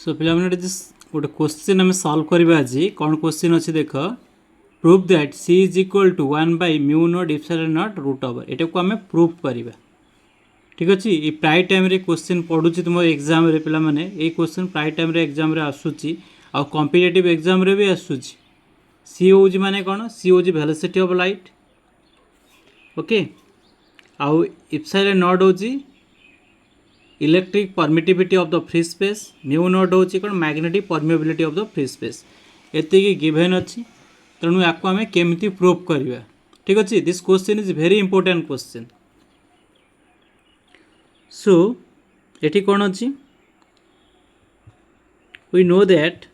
सो पे गोटे क्वेश्चन आम सॉल्व करवा आज कौन क्वेश्चन अच्छी देख proof that C is equal to 1/μ0 epsilon not root over एटा को आम प्रूफ करवा। ठीक अच्छे ये प्राय टाइम क्वेश्चन पढ़ू तुम एग्जाम रे पिला माने ये क्वेश्चन प्राय टाइम एग्जाम रे आसूची आ कॉम्पिटिटिव एग्जाम रे भी आसूची। सी होउची माने कौन सी होउची वेलोसिटी ऑफ लाइट ओके आउ इप्सिलॉन नॉट होउची electric permittivity of the free space mu not होउची कौन magnetic permeability of the free space एतिकी गिवन अच्छी तेणु या आम केमती प्रूफ करवा। ठीक अच्छे this question is very important question. So एटी कौन अच्छी we know that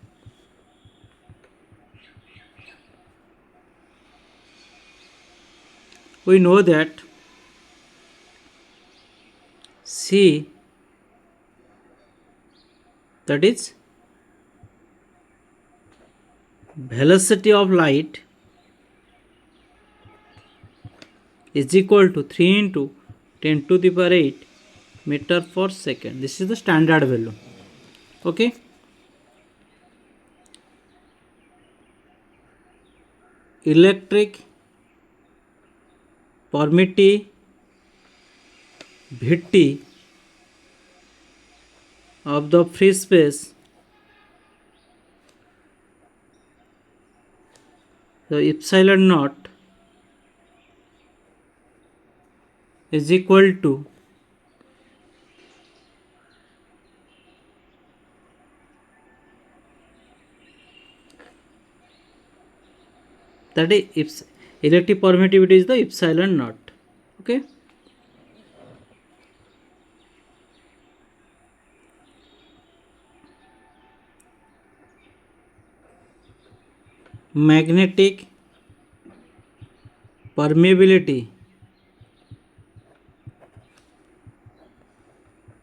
C that is velocity of light is equal to 3 into 10 to the power 8 meter per second. This is the standard value. Okay. Electric permittivity of the free space, the epsilon naught is equal to that is electric permittivity is the epsilon naught. Okay. Magnetic permeability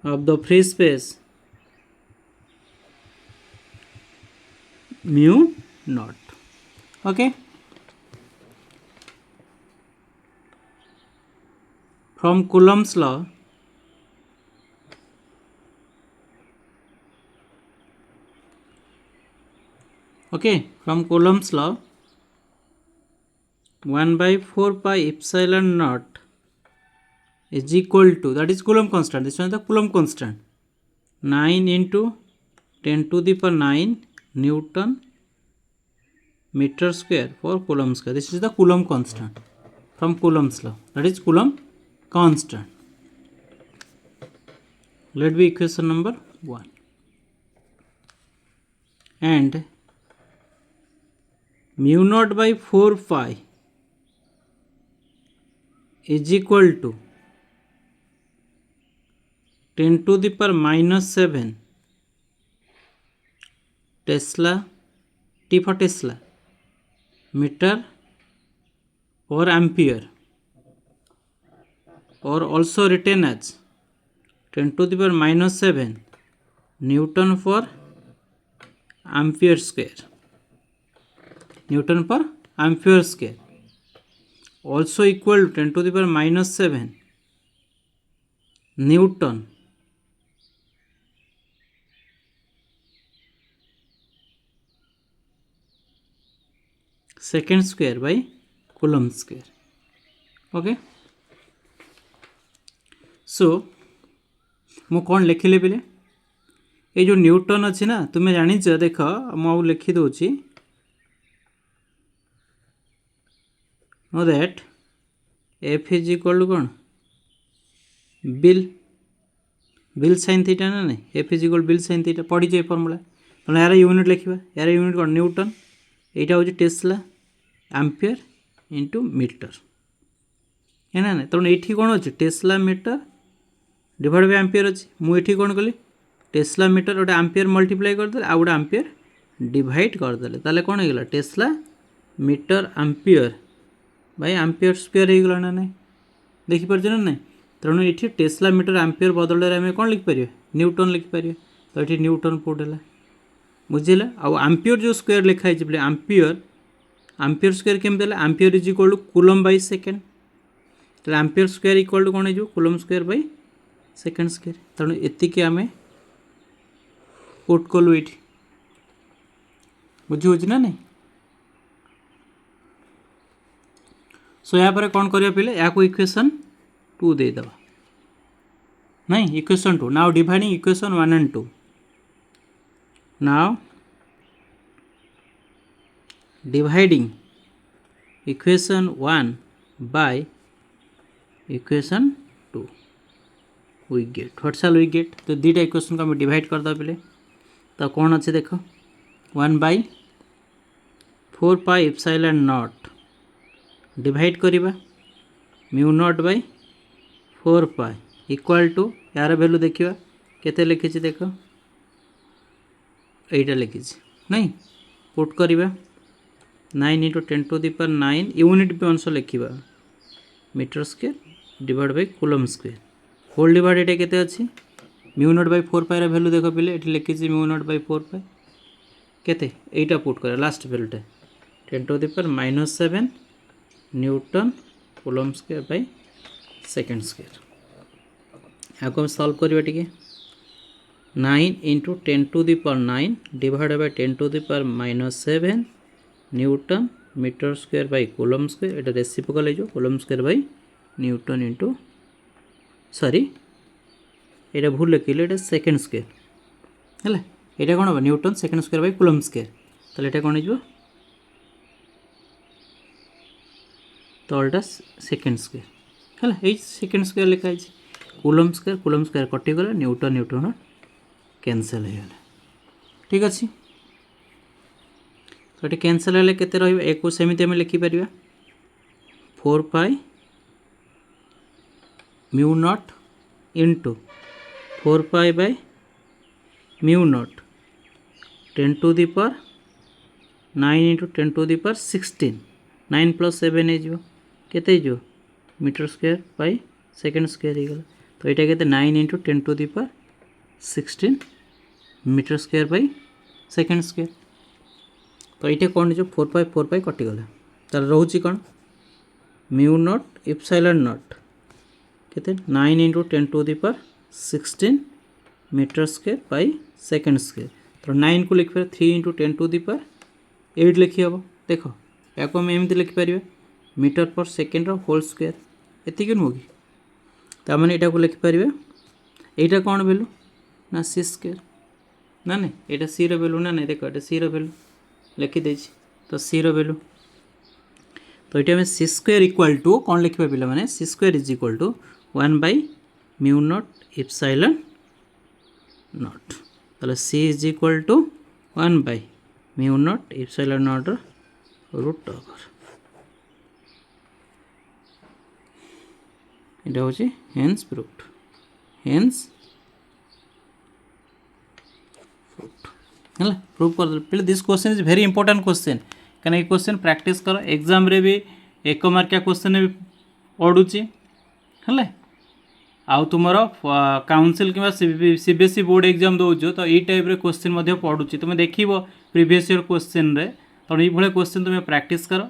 of the free space mu naught. Okay. From Coulomb's law, from Coulomb's law 1/4 pi epsilon naught is equal to, that is Coulomb constant, this one is the Coulomb constant, 9 into 10 to the power 9 Newton meter square for Coulomb square. This is the Coulomb constant from Coulomb's law, that is Coulomb constant. Let be equation number 1. And mu naught by 4 pi is equal to 10 to the power minus 7 Tesla, T for Tesla, meter per ampere, or also written as 10 to the power minus 7 Newton for ampere square. Newton per ampere square also equal to 10 to the power minus 7 Newton second square by Coulomb square. Okay. सो मु कौन लिखिले पिले ये जो Newton अच्छी ना तुम्हें जानिच देख मु लिखी दूची know that F is equal to कौन बिल साइन थीटा ना नहीं F is equal B I L sine theta पढ़ी जाए फर्मूला तो यार यूनिट लिखा यार यूनिट कौन न्यूटन यहाँ हूँ टेस्ला एम्पियर इंटू मीटर है ना नहीं तेणु ये कौन अच्छे tesla meter divide by ampere अच्छी मुझे कौन कली टेस्ला मीटर गोटे एम्पियर मल्टीप्लाई करदे आ गोटे एम्पियर डिवाइड करदे ताले कौन होगा tesla meter ampere by ampere square हो गला ना नहीं देखिपार ना नहीं तेणु ये टेस्ला मीटर एम्पियर बदल आम कौन लिखिपर न्यूटन लिखिपर तो ये न्यूटन पुट है बुझेगा आउ एम्पियर जो स्क्वायर लिखाई बोले एम्पियर स्क्वायर केमती है ampere is equal to coulomb by second तो एम्पियर स्क्वायर इक्वल टू कौन हो coulomb square by second square तेणु एतिकी आम पुट कलु ये बुझी ना नहीं। सो या पर कौन करिया पिले या को इक्वेशन 2 दे दबा नहीं equation 2 now dividing equation 1 and 2 now dividing equation 1 by equation 2 we get what shall we get. तो दीटा इक्वेशन को हम डिवाइड कर दो पिले तो कौन अच्छे देख 1 by 4 pi epsilon not divide करिबा mu not by 4 pi equal to यार वैल्यू देखिबा केते लिखिछि देख एटा लिखिछि नहीं पुट करिबा 9 × 10⁹ यूनिट भी अंश लिखिबा metre square divide by coulomb square whole divide एटा केते अछि म्यू नॉट बाय 4 पाई रा वैल्यू देखो पिले एठी लिखिछि म्यू नॉट बाय 4 पाई केते एटा पुट कर लास्ट वैल्यूटा 10⁻⁻7 newton coulomb square by second square. आपको हम सॉल्व करिबा टिके 9 × 10⁹ divide by 10⁻⁻7 newton metre square by coulomb square एटा रेसिप्रोकल है जो coulomb square by newton into sorry एटा भूल लिखिले एटा सेकंड स्क्वायर हैला एटा कोन हो Newton second square by coulomb square तले एटा कोन हो तलटा सेकंड स्क्वायर हैला ए सेकंड स्क्वायर लिखा है कूलम स्क्वायर कटि गला न्यूटन न्यूटन कैंसिल हो गला ठीक अछि। तो ये कैंसल हेले केते रहिबा एक को सेमिति हम लिखि परिबा 4 पाई mu naught into 4 pi by mu not 10⁻9 × 10⁻16 9 + 7 है जो केते जो meter square by second square हो गला तो एटा केते 9 × 10⁻16 meter square by second square तो ये कौन जो 4 पाई कटिगला तार रोचे कौन म्यू नॉट एप्सिलॉन नॉट केते 9 × 10⁻16 meter square by second square तो 9 को लिखिपर 3 × 10⁸ लिखि हम देख या को हम एमती लिखिपर मीटर पर सेकेंड होल स्क्वायर एतिक नुह कि ताने यहाँ को लिखिपर यहाँ कौन वैल्यू ना सी स्क्वायर ना नहीं यहाँ सी वैल्यू ना नहीं देख ये सी वैल्यू लिखिदे तो सी वैल्यू तो ये आम सी स्क्वायर इक्वल टू कौन लिखा पिला माने C square is equal to 1 by mu not epsilon not ताले C is equal to 1 by mu not epsilon not root over এটা হচ্ছে হেন্স প্রুফড হেন্স প্রুফড ହେଲା ପ୍ରୁଭ୍ କରିଦେଲେ ପିଲେ this question is very important question କାରଣ ଏଇ question practice କର ଏକ୍ଜାମ୍ରେ ବି 1 ମାର୍କିଆ question ବି ପଡ଼ୁଛି ହେଲା ଆଉ ତୁମର କାଉନସିଲ୍ କିମ୍ବା CBSE ବୋର୍ଡ଼ ଏକ୍ଜାମ୍ ଦେଉଛ ତ ଏଇ ଟାଇପ୍ର କ୍ୱେଶ୍ଚନ୍ ମଧ୍ୟ ପଡ଼ୁଛି ତୁମେ ଦେଖିବ ପ୍ରିଭିୟସ୍ ଇୟର୍ କ୍ୱେଶ୍ଚନ୍ରେ ତେଣୁ ଏଇଭଳିଆ କ୍ୱେଶ୍ଚନ୍ ତୁମେ ପ୍ରାକ୍ଟିସ୍ କର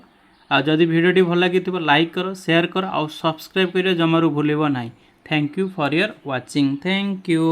ଆଉ ଯଦି ଭିଡ଼ିଓଟି ଭଲ ଲାଗିଥିବ ଲାଇକ୍ କର ସେୟାର କର ଆଉ ସବସ୍କ୍ରାଇବ୍ କରିବା ଜମାରୁ ଭୁଲିବ ନାହିଁ। Thank you for your watching thank you.